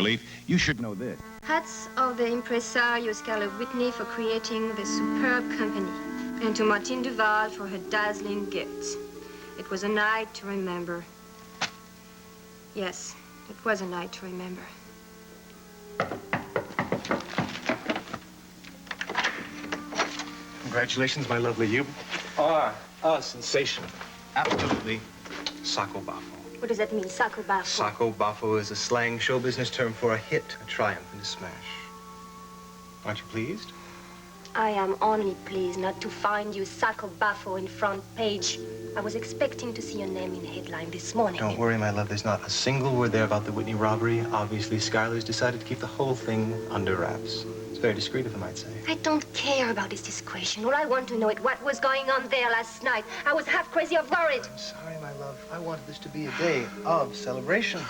Relief, you should know this. Hats of the impresario Scarlett Whitney for creating this superb company, and to Martine Duval for her dazzling gifts. It was a night to remember. Yes, it was a night to remember. Congratulations, my lovely. You are a sensation. Absolutely sacco baffo. What does that mean, sacco baffo? Sacco baffo is a slang show business term for a hit, a triumph, and a smash. Aren't you pleased? I am only pleased not to find you sacco baffo in front page. I was expecting to see your name in the headline this morning. Don't worry, my love. There's not a single word there about the Whitney robbery. Obviously, Schuyler's decided to keep the whole thing under wraps. It's very discreet of him, I'd say. I don't care about this discretion. All I want to know is what was going on there last night. I was half crazy of worried. I'm sorry, my love. I wanted this to be a day of celebration.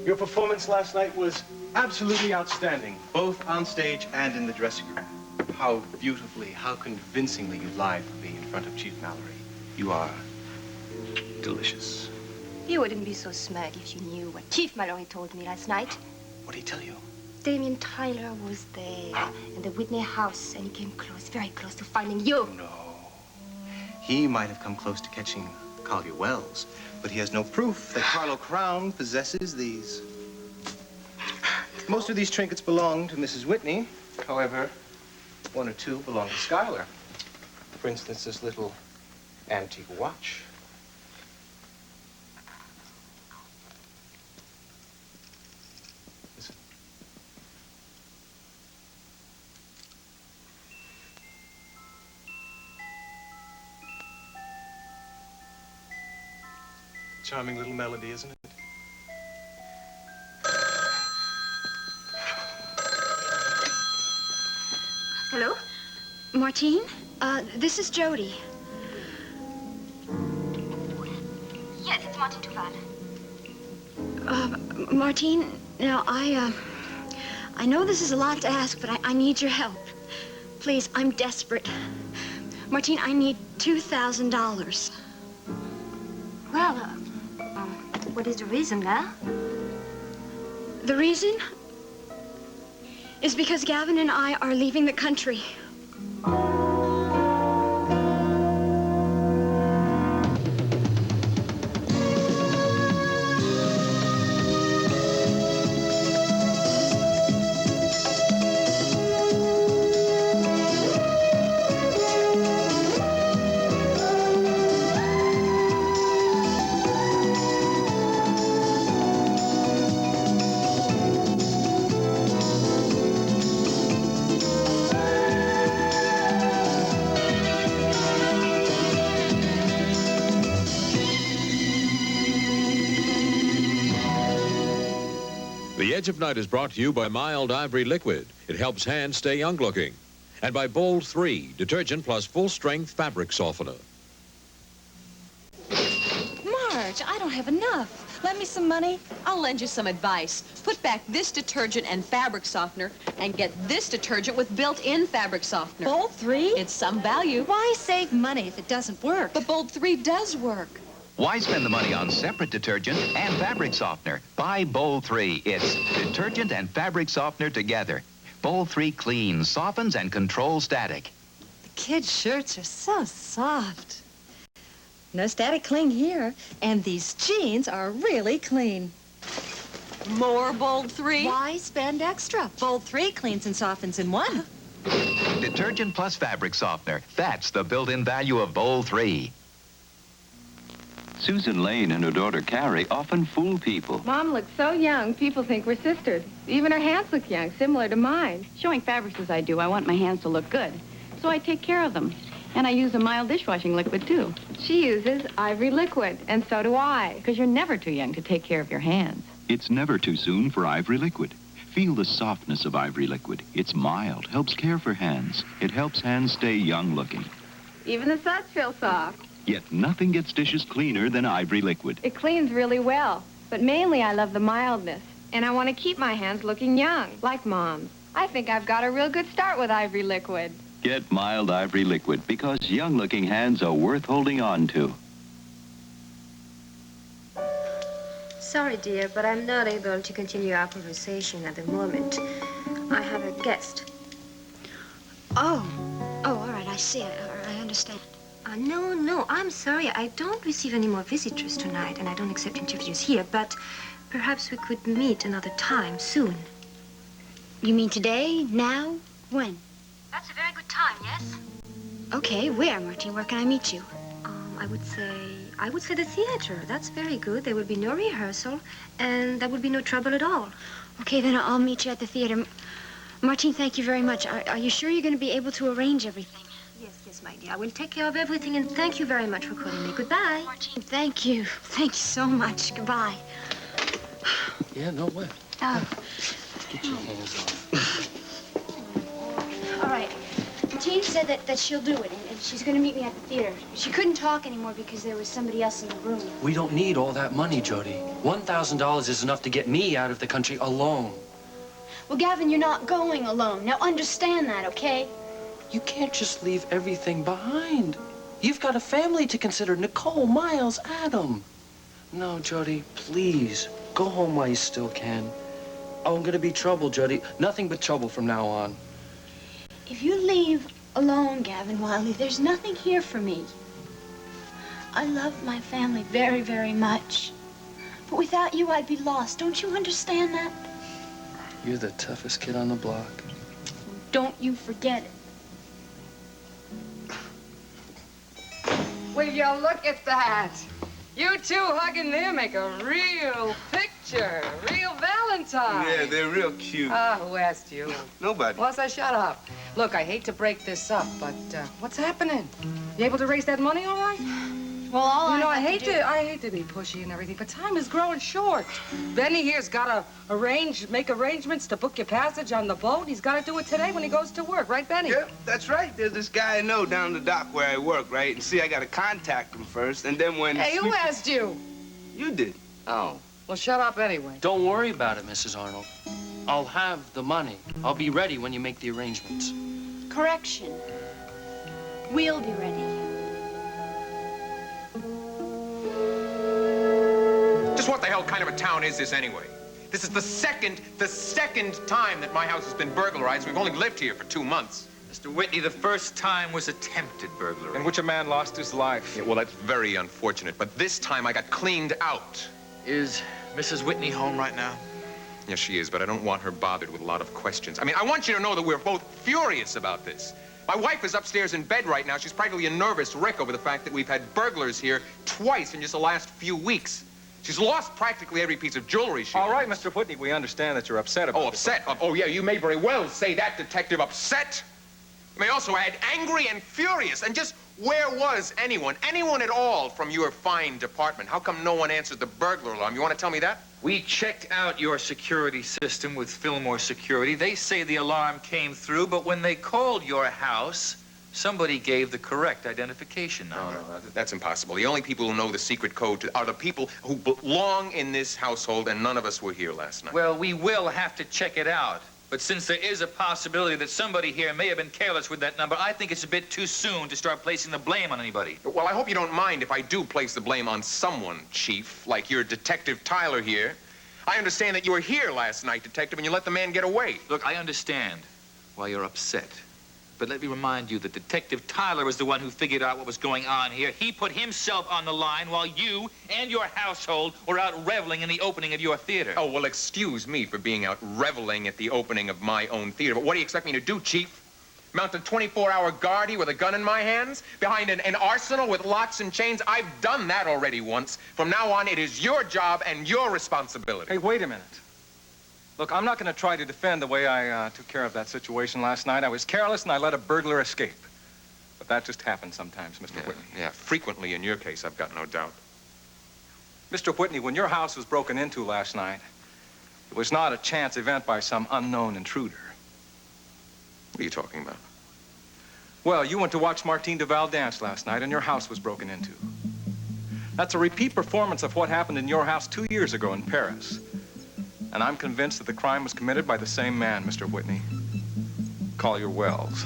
Your performance last night was absolutely outstanding, both on stage and in the dressing room. How beautifully, how convincingly you lied for me in front of Chief Mallory. You are delicious. You wouldn't be so smug if you knew what Chief Mallory told me last night. What did he tell you? Damien Tyler was there in the Whitney house, and he came close, very close to finding you. No. He might have come close to catching Collier Wells, but he has no proof that Carlo Crown possesses these. Most of these trinkets belong to Mrs. Whitney. However, one or two belong to Schuyler. For instance, this little antique watch. Listen. Charming little melody, isn't it? Hello? Martine? This is Jody. Yes, it's Martine Duval. Martine, now, I know this is a lot to ask, but I need your help. Please, I'm desperate. Martine, I need $2,000. Well, what is the reason now? The reason is because Gavin and I are leaving the country. The Edge of Night is brought to you by Mild Ivory Liquid. It helps hands stay young-looking. And by Bold 3, detergent plus full-strength fabric softener. Marge, I don't have enough. Lend me some money. I'll lend you some advice. Put back this detergent and fabric softener and get this detergent with built-in fabric softener. Bold 3? It's some value. Why save money if it doesn't work? But Bold 3 does work. Why spend the money on separate detergent and fabric softener? Buy Bold 3. It's detergent and fabric softener together. Bold 3 cleans, softens, and controls static. The kids' shirts are so soft. No static cling here. And these jeans are really clean. More Bold 3? Why spend extra? Bold 3 cleans and softens in one. Detergent plus fabric softener. That's the built-in value of Bold 3. Susan Lane and her daughter Carrie often fool people. Mom looks so young, people think we're sisters. Even her hands look young, similar to mine. Showing fabrics as I do, I want my hands to look good. So I take care of them. And I use a mild dishwashing liquid, too. She uses Ivory Liquid, and so do I. Because you're never too young to take care of your hands. It's never too soon for Ivory Liquid. Feel the softness of Ivory Liquid. It's mild, helps care for hands. It helps hands stay young-looking. Even the suds feel soft. Yet nothing gets dishes cleaner than Ivory Liquid. It cleans really well. But mainly I love the mildness. And I want to keep my hands looking young, like Mom's. I think I've got a real good start with Ivory Liquid. Get mild Ivory Liquid because young-looking hands are worth holding on to. Sorry, dear, but I'm not able to continue our conversation at the moment. I have a guest. Oh, all right, I see. I understand. No, I'm sorry. I don't receive any more visitors tonight, and I don't accept interviews here, but perhaps we could meet another time soon. You mean today? Now? When? That's a very good time, yes? Okay, where, Martine? Where can I meet you? I would say the theater. That's very good. There will be no rehearsal, and there will be no trouble at all. Okay, then I'll meet you at the theater. Martine, thank you very much. Are you sure you're going to be able to arrange everything? Yes, my dear. I will take care of everything, and thank you very much for calling me. Goodbye. Martine, thank you. Thank you so much. Goodbye. Yeah, no way. Oh. Get your hands off. All right. Martine said that she'll do it, and she's going to meet me at the theater. She couldn't talk anymore because there was somebody else in the room. We don't need all that money, Jody. $1,000 is enough to get me out of the country alone. Well, Gavin, you're not going alone. Now, understand that, okay? You can't just leave everything behind. You've got a family to consider. Nicole, Miles, Adam. No, Jody, please. Go home while you still can. Oh, I'm gonna be trouble, Jody. Nothing but trouble from now on. If you leave alone, Gavin Wiley, there's nothing here for me. I love my family very, very much. But without you, I'd be lost. Don't you understand that? You're the toughest kid on the block. Don't you forget it. Will you look at that? You two hugging there make a real picture, real Valentine. Yeah, they're real cute. Who asked you? Nobody. Well, so shut up. Look, I hate to break this up, but what's happening? You able to raise that money all right? Well, all I hate to be pushy and everything, but time is growing short. Benny here's got to make arrangements to book your passage on the boat. He's got to do it today when he goes to work, right, Benny? Yeah, that's right. There's this guy I know down the dock where I work, right? And see, I got to contact him first, and then when... Hey, who asked you? You did. Oh, well, shut up anyway. Don't worry about it, Mrs. Arnold. I'll have the money. I'll be ready when you make the arrangements. Correction. We'll be ready. Just what the hell kind of a town is this anyway? This is the second time that my house has been burglarized. We've only lived here for 2 months. Mr. Whitney, the first time was attempted burglary. In which a man lost his life. Yeah, well, that's very unfortunate, but this time I got cleaned out. Is Mrs. Whitney home right now? Yes, she is, but I don't want her bothered with a lot of questions. I mean, I want you to know that we're both furious about this. My wife is upstairs in bed right now. She's practically a nervous wreck over the fact that we've had burglars here twice in just the last few weeks. She's lost practically every piece of jewelry she All right, Mr. Whitney, we understand that you're upset about it. Oh, upset? Oh, yeah, you may very well say that, Detective. Upset? You may also add angry and furious. And just where was anyone at all from your fine department? How come no one answered the burglar alarm? You want to tell me that? We checked out your security system with Fillmore Security. They say the alarm came through, but when they called your house, somebody gave the correct identification number. No, that's impossible. The only people who know the secret code are the people who belong in this household, and none of us were here last night. Well, we will have to check it out. But since there is a possibility that somebody here may have been careless with that number, I think it's a bit too soon to start placing the blame on anybody. Well, I hope you don't mind if I do place the blame on someone, Chief, like your Detective Tyler here. I understand that you were here last night, Detective, and you let the man get away. Look, I understand why you're upset. But let me remind you that Detective Tyler was the one who figured out what was going on here. He put himself on the line while you and your household were out reveling in the opening of your theater. Oh, well, excuse me for being out reveling at the opening of my own theater. But what do you expect me to do, Chief? Mount a 24-hour guardie with a gun in my hands? Behind an arsenal with locks and chains? I've done that already once. From now on, it is your job and your responsibility. Hey, wait a minute. Look, I'm not going to try to defend the way I took care of that situation last night. I was careless and I let a burglar escape. But that just happens sometimes, Mr. Whitney. Yeah, frequently in your case, I've got no doubt. Mr. Whitney, when your house was broken into last night, it was not a chance event by some unknown intruder. What are you talking about? Well, you went to watch Martine Duval dance last night and your house was broken into. That's a repeat performance of what happened in your house 2 years ago in Paris. And I'm convinced that the crime was committed by the same man, Mr. Whitney. Collier Wells.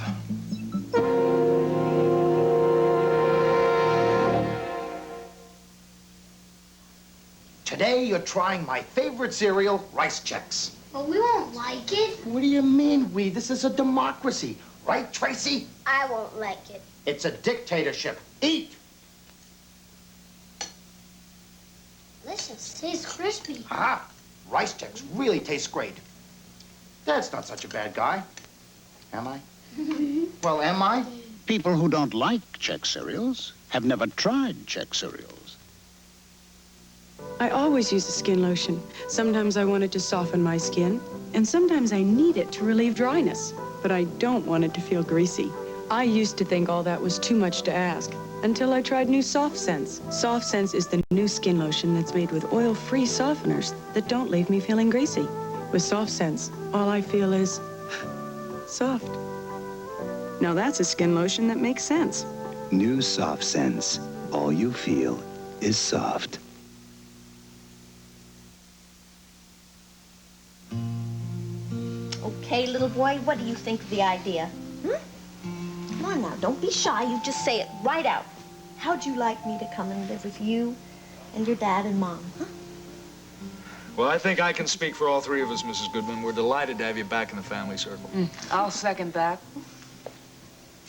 Today you're trying my favorite cereal, Rice Chex. But we won't like it. What do you mean, we? This is a democracy. Right, Tracy? I won't like it. It's a dictatorship. Eat! Delicious. Tastes crispy. Ah, Rice Chex really tastes great. That's not such a bad guy. Am I? Well, am I? People who don't like Chex cereals have never tried Chex cereals. I always use a skin lotion. Sometimes I want it to soften my skin, and sometimes I need it to relieve dryness. But I don't want it to feel greasy. I used to think all that was too much to ask, until I tried new Soft Sense. Soft Sense is the new skin lotion that's made with oil-free softeners that don't leave me feeling greasy. With Soft Sense, all I feel is soft. Now that's a skin lotion that makes sense. New Soft Sense. All you feel is soft. Okay, little boy, what do you think of the idea? Come on now, don't be shy. You just say it right out. How'd you like me to come and live with you and your dad and Mom, huh? Well, I think I can speak for all three of us, Mrs. Goodman. We're delighted to have you back in the family circle. I'll second that.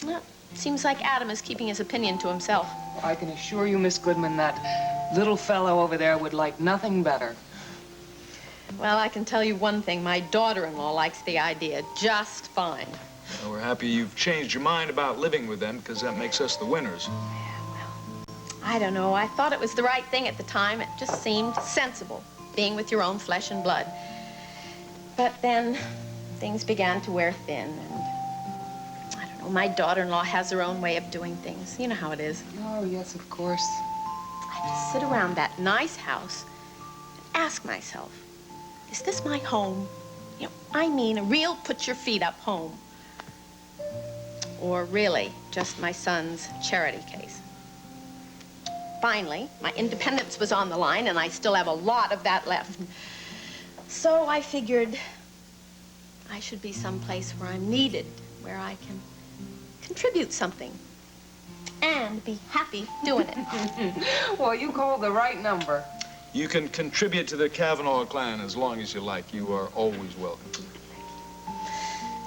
Well, seems like Adam is keeping his opinion to himself. I can assure you, Miss Goodman, that little fellow over there would like nothing better. Well, I can tell you one thing. My daughter-in-law likes the idea just fine. Well, we're happy you've changed your mind about living with them, because that makes us the winners. I don't know. I thought it was the right thing at the time. It just seemed sensible, being with your own flesh and blood. But then things began to wear thin, and I don't know, my daughter-in-law has her own way of doing things. You know how it is. Oh, yes, of course. I just sit around that nice house and ask myself, is this my home? You know, I mean a real put-your-feet-up home. Or really, just my son's charity case. Finally, my independence was on the line, and I still have a lot of that left. So I figured I should be someplace where I'm needed, where I can contribute something and be happy doing it. Well, you called the right number. You can contribute to the Kavanaugh clan as long as you like. You are always welcome.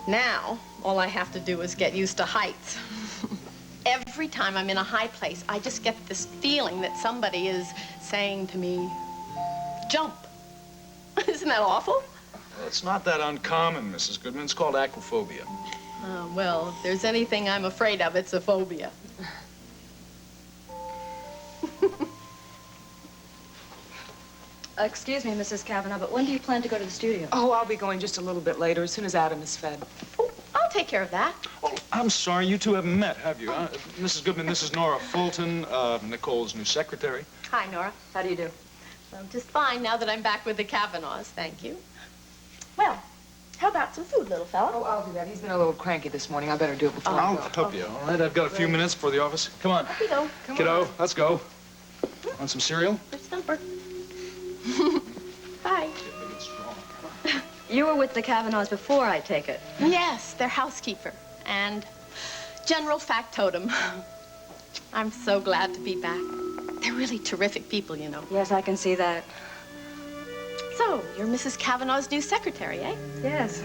Now, all I have to do is get used to heights. Every time I'm in a high place, I just get this feeling that somebody is saying to me, jump. Isn't that awful? Well, it's not that uncommon, Mrs. Goodman. It's called aquaphobia. Well, if there's anything I'm afraid of, it's a phobia. Excuse me, Mrs. Kavanaugh, but when do you plan to go to the studio? Oh, I'll be going just a little bit later, as soon as Adam is fed. I'll take care of that. Oh, I'm sorry, you two haven't met, have you? Mrs. Goodman, this is Nora Fulton, Nicole's new secretary. Hi, Nora. How do you do? Well, just fine now that I'm back with the Kavanaughs, thank you. Well, how about some food, little fella? Oh, I'll do that. He's been a little cranky this morning. I better do it before I I'll go. help you, all right? I've got a few minutes before the office. Come on. Kiddo. Kiddo, let's go. Want some cereal? There's Thumper. Bye. You were with the Kavanaughs before, I take it. Yes, their housekeeper and general factotum. I'm so glad to be back. They're really terrific people, you know. Yes, I can see that. So, you're Mrs. Kavanaugh's new secretary, eh? Yes,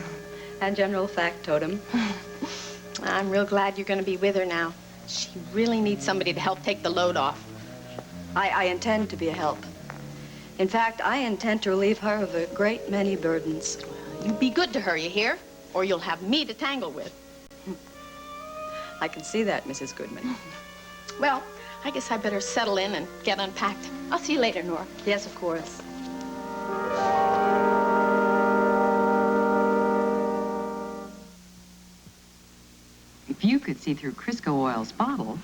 and general factotum. I'm real glad you're going to be with her now. She really needs somebody to help take the load off. I intend to be a help. In fact, I intend to relieve her of a great many burdens. You be good to her, you hear? Or you'll have me to tangle with. I can see that, Mrs. Goodman. Well, I guess I better settle in and get unpacked. I'll see you later, Nora. Yes, of course. If you could see through Crisco Oil's bottle,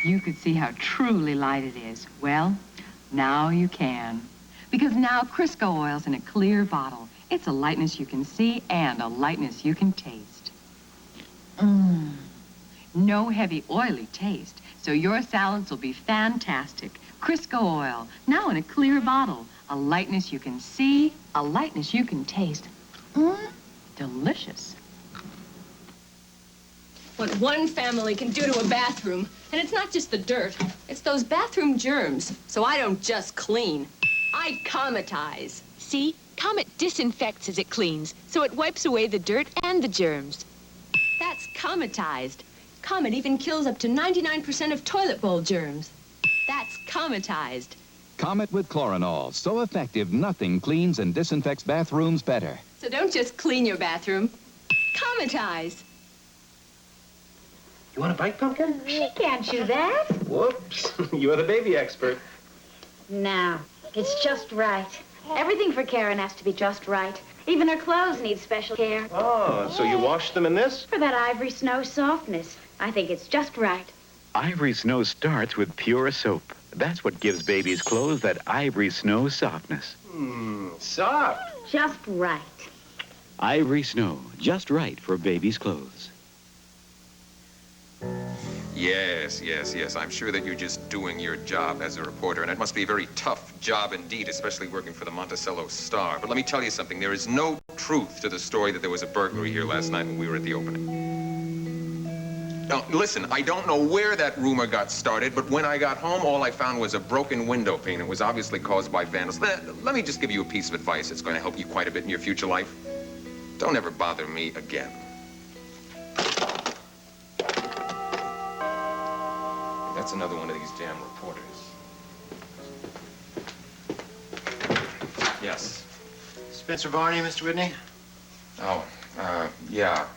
you could see how truly light it is. Well, now you can. Because now Crisco Oil's in a clear bottle. It's a lightness you can see and a lightness you can taste. No heavy, oily taste, so your salads will be fantastic. Crisco Oil, now in a clear bottle. A lightness you can see, a lightness you can taste. Delicious. What one family can do to a bathroom, and it's not just the dirt, it's those bathroom germs, so I don't just clean. I'd cometize. See? Comet disinfects as it cleans, so it wipes away the dirt and the germs. That's cometized. Comet even kills up to 99% of toilet bowl germs. That's cometized. Comet with chlorinol. So effective, nothing cleans and disinfects bathrooms better. So don't just clean your bathroom. Cometize. You want a bite, Pumpkin? She can't chew that. Whoops. You're the baby expert. No, it's just right. Everything for Karen has to be just right. Even her clothes need special care. Oh, so you wash them in this? For that ivory snow softness. I think it's just right. Ivory Snow starts with pure soap. That's what gives babies' clothes that Ivory Snow softness. Soft. Just right. Ivory Snow, just right for babies' clothes. Yes, yes, yes. I'm sure that you're just doing your job as a reporter, and it must be a very tough job indeed, especially working for the Monticello Star. But let me tell you something. There is no truth to the story that there was a burglary here last night when we were at the opening. Now, listen, I don't know where that rumor got started, but when I got home, all I found was a broken window pane. It was obviously caused by vandals. Let me just give you a piece of advice that's going to help you quite a bit in your future life. Don't ever bother me again. That's another one of these damn reporters. Yes. Spencer Barney, Mr. Whitney? Oh, yeah.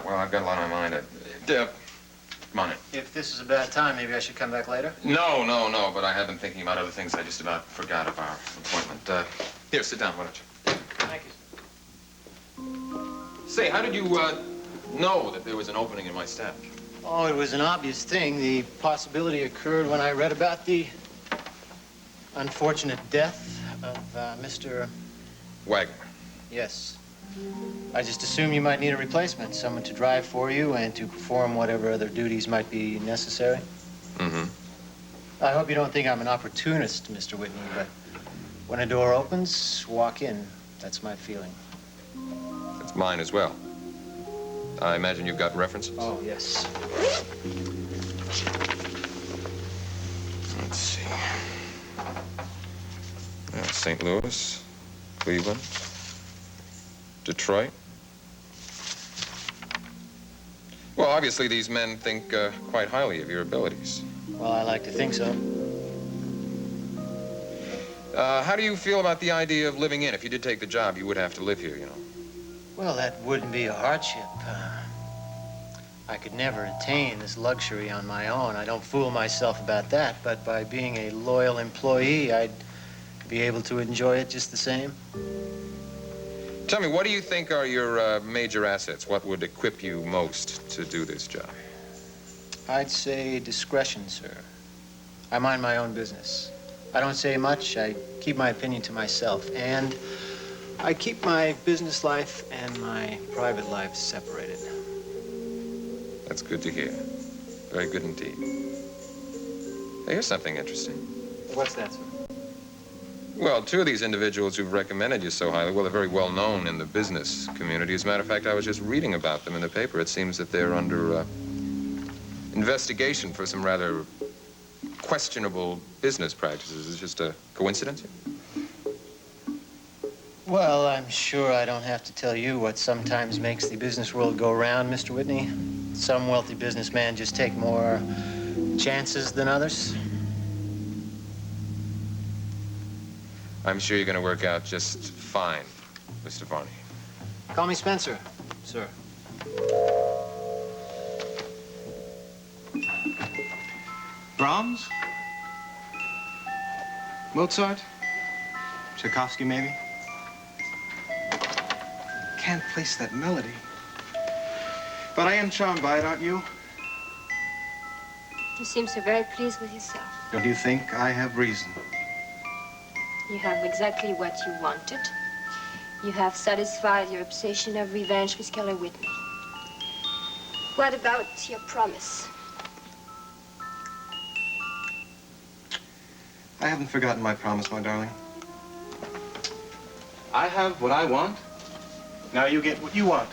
Well, I've got a lot on my mind. Come on in. If this is a bad time, maybe I should come back later? No, but I have been thinking about other things. I just about forgot of our appointment. Here, sit down, why don't you? Thank you. Say, how did you, know that there was an opening in my staff? Oh, it was an obvious thing. The possibility occurred when I read about the unfortunate death of Mr. Wagner. Yes. I just assumed you might need a replacement, someone to drive for you and to perform whatever other duties might be necessary. Mm-hmm. I hope you don't think I'm an opportunist, Mr. Whitney, but when a door opens, walk in. That's my feeling. That's mine as well. I imagine you've got references? Oh, yes. Let's see. St. Louis, Cleveland, Detroit. Well, obviously, these men think quite highly of your abilities. Well, I like to think so. How do you feel about the idea of living in? If you did take the job, you would have to live here, you know. Well, that wouldn't be a hardship. I could never attain this luxury on my own. I don't fool myself about that, but by being a loyal employee, I'd be able to enjoy it just the same. Tell me, what do you think are your major assets? What would equip you most to do this job? I'd say discretion, sir. I mind my own business. I don't say much. I keep my opinion to myself, and I keep my business life and my private life separated. That's good to hear. Very good indeed. Hey, here's something interesting. What's that, sir? Well, two of these individuals who've recommended you so highly, well, they're very well known in the business community. As a matter of fact, I was just reading about them in the paper. It seems that they're under investigation for some rather questionable business practices. Is it just a coincidence? Well, I'm sure I don't have to tell you what sometimes makes the business world go round, Mr. Whitney. Some wealthy businessmen just take more chances than others. I'm sure you're going to work out just fine, Mr. Barney. Call me Spencer, sir. Brahms? Mozart? Tchaikovsky, maybe? Can't place that melody. But I am charmed by it, aren't you? You seem so very pleased with yourself. Don't you think I have reason? You have exactly what you wanted. You have satisfied your obsession of revenge with Keller Whitney. What about your promise? I haven't forgotten my promise, my darling. I have what I want. Now you get what you want.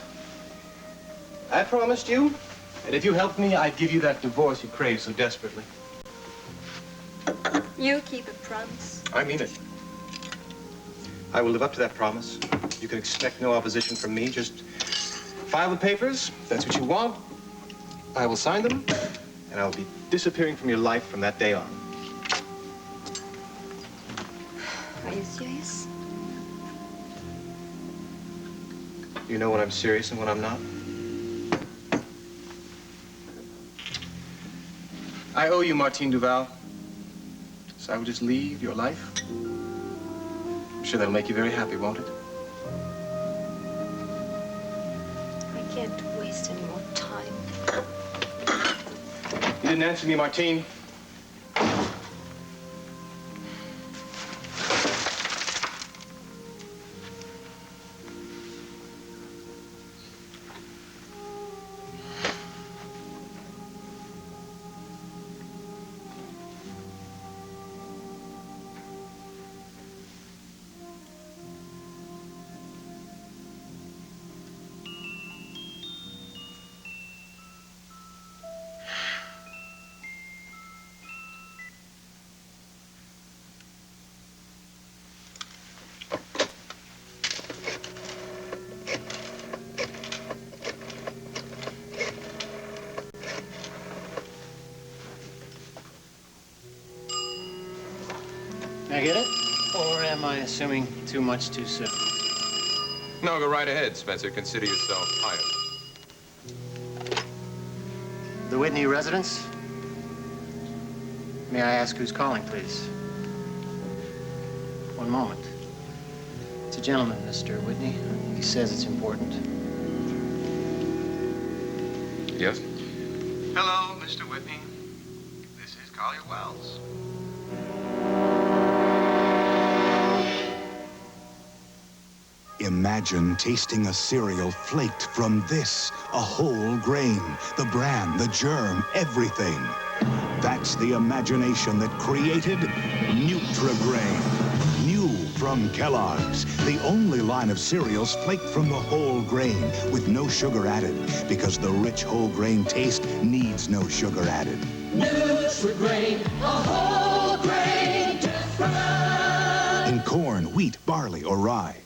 I promised you that if you helped me, I'd give you that divorce you crave so desperately. You keep a promise. I mean it. I will live up to that promise. You can expect no opposition from me. Just file the papers, if that's what you want. I will sign them, and I'll be disappearing from your life from that day on. Are you serious? You know when I'm serious and when I'm not? I owe you, Martine Duval. So I will just leave your life. I'm sure that'll make you very happy, won't it? I can't waste any more time. You didn't answer me, Martine. Can I get it? Or am I assuming too much too soon? No, go right ahead, Spencer. Consider yourself hired. The Whitney residence? May I ask who's calling, please? One moment. It's a gentleman, Mr. Whitney. He says it's important. Yes? Hello, Mr. Whitney. This is Collier Wells. Imagine tasting a cereal flaked from this, a whole grain, the bran, the germ, everything. That's the imagination that created Nutri-Grain. New from Kellogg's, the only line of cereals flaked from the whole grain with no sugar added, because the rich whole grain taste needs no sugar added. Nutri-Grain, a whole grain difference. In corn, wheat, barley, or rye.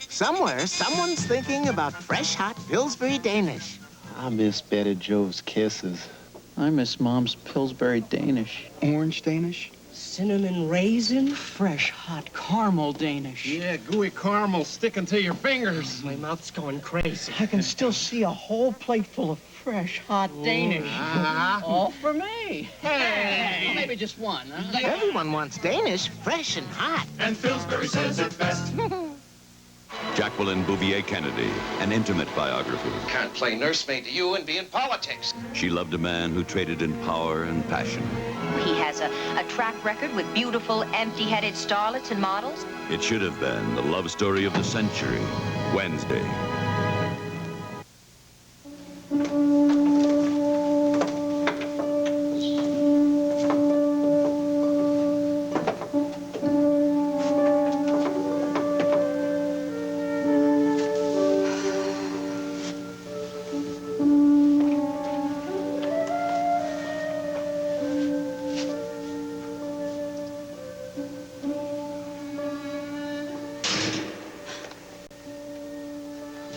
Somewhere, someone's thinking about fresh, hot Pillsbury Danish. I miss Betty Jo's kisses. I miss Mom's Pillsbury Danish. Orange Danish? Cinnamon raisin, fresh, hot caramel Danish. Yeah, gooey caramel sticking to your fingers. My mouth's going crazy. I can still see a whole plate full of fresh, hot Danish. All for me. Hey, well, maybe just one, huh? Everyone wants Danish, fresh and hot. And Pillsbury says it best. Jacqueline Bouvier Kennedy, an intimate biography. Can't play nursemaid to you and be in politics. She loved a man who traded in power and passion. He has a track record with beautiful, empty-headed starlets and models. It should have been the love story of the century. Wednesday.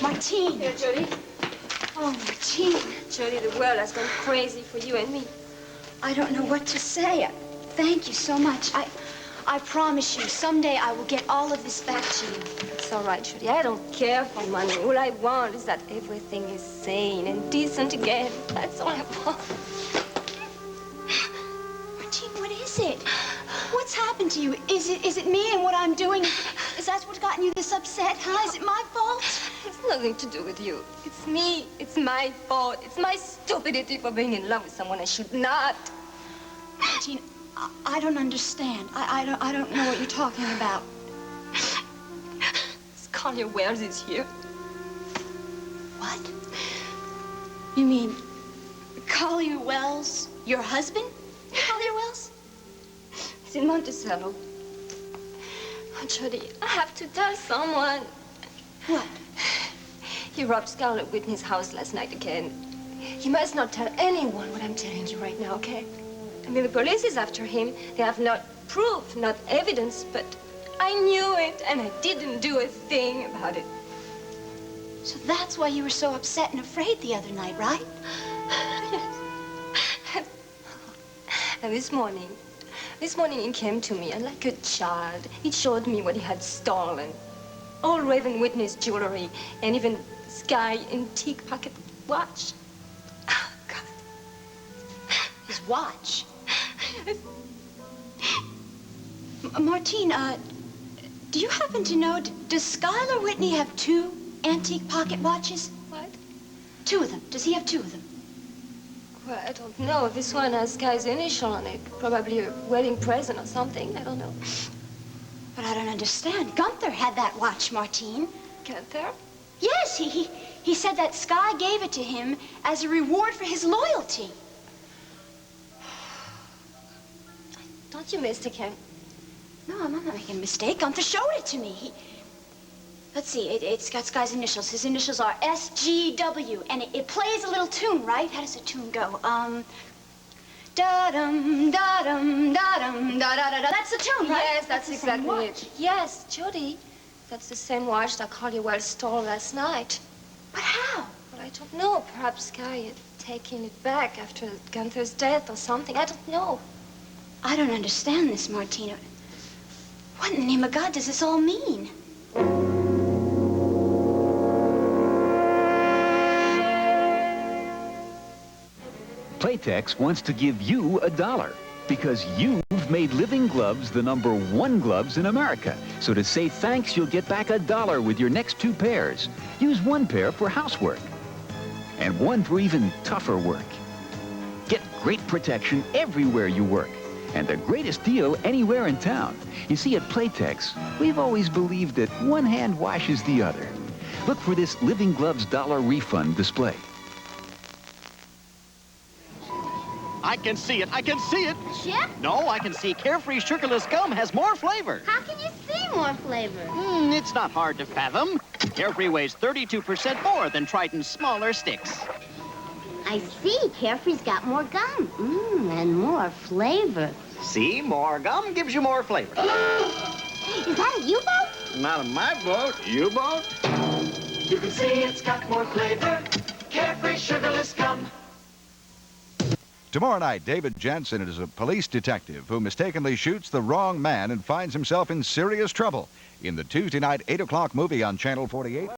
Martine. Here, Jody. Oh, Martine. Jody, the world has gone crazy for you and me. I don't know what to say. Thank you so much. I promise you, someday I will get all of this back to you. It's all right, Jody. I don't care for money. All I want is that everything is sane and decent again. That's all I want. Martine, what is it? What's happened to you? Is it me and what I'm doing? Is that what's gotten you this upset, huh? Is it my fault? It's nothing to do with you. It's me. It's my fault. It's my stupidity for being in love with someone I should not. Martine, I don't understand. I don't know what you're talking about. Collier Wells is here. What? You mean Collier Wells, your husband? Collier Wells? He's in Monticello. Oh, Jody, I have to tell someone. What? He robbed Scarlett Whitney's house last night again. You must not tell anyone what I'm telling you right now, okay? I mean, the police is after him. They have not proof, not evidence, but I knew it, and I didn't do a thing about it. So that's why you were so upset and afraid the other night, right? Yes. And this morning he came to me, and like a child, he showed me what he had stolen. All Raven Whitney's jewelry, and even Sky antique pocket watch. Oh, God. His watch? Martine, do you happen to know, does Skylar Whitney have 2 antique pocket watches? What? 2 of them. Does he have 2 of them? Well, I don't know. This one has Sky's initial on it. Probably a wedding present or something. I don't know. But I don't understand. Gunther had that watch, Martine. Gunther? Yes, he said that Sky gave it to him as a reward for his loyalty. Don't you mistake him? No, I'm not making a mistake. Gunther showed it to me. Let's see, it's got Sky's initials. His initials are SGW, and it plays a little tune, right? How does the tune go? Da-dum, da-dum, da-dum, da-da-da-da. That's the tune, right? Yes, that's exactly it. Yes, Jody. That's the same watch that Collywell stole last night. But how? Well, I don't know. Perhaps Sky had taken it back after Gunther's death or something. I don't know. I don't understand this, Martina. What in the name of God does this all mean? Playtex wants to give you $1 because you've made living gloves the #1 gloves in America. So to say thanks, you'll get back $1 with your next 2 pairs. Use 1 pair for housework and 1 for even tougher work. Get great protection everywhere you work and the greatest deal anywhere in town. You see, at Playtex, we've always believed that one hand washes the other. Look for this Living Gloves $1 refund display. I can see it. I can see it. Chip? No, I can see Carefree Sugarless Gum has more flavor. How can you see more flavor? It's not hard to fathom. Carefree weighs 32% more than Triton's smaller sticks. I see. Carefree's got more gum. And more flavor. See, more gum gives you more flavor. Is that a U-boat? Not a my boat. U-boat? You can see it's got more flavor. Carefree Sugarless Gum. Tomorrow night, David Jensen is a police detective who mistakenly shoots the wrong man and finds himself in serious trouble in the Tuesday night 8 o'clock movie on Channel 48.